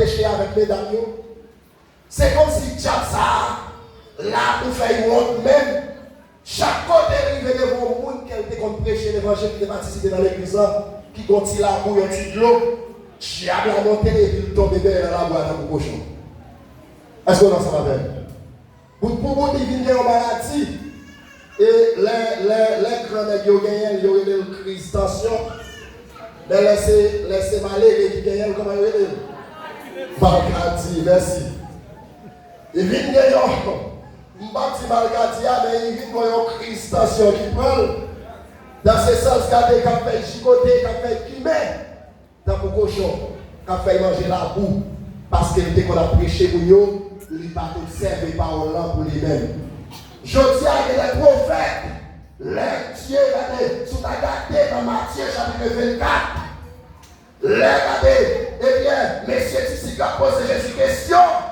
péché avec mesdames. C'est comme si Diable ça, là, pour faire une honte même. Chaque côté arrivé devant le monde qui a prêcher l'évangile, qui a participé dans l'église, qui continue à bouillir un petit de l'eau, Diable a monté et il tombe derrière la boîte à cochon. Est-ce qu'on en s'en rappelle? Pour vous diviner en maladie, et les grands nègres gagnent, ils ont eu une crise tension. Mais laissez malheureux qui gagnent, comment ils ont eu? Malgati, merci. Ils viennent gagner, Mbati Malgati, mais ils viennent gagner une crise tension qui prend. Dans ce sens, regardez, qui a fait chicoter, qui a fait quimer, dans mon cochon, qui a fait manger la boue, parce que dès qu'on a prêché pour nous, il n'a pas observé paroles là pour lui-même. Je dis à les prophètes, les dieux, regardez, sous ta gardée dans Matthieu chapitre 24, les regardez, eh bien, messieurs, ici, qui a posé Jésus question,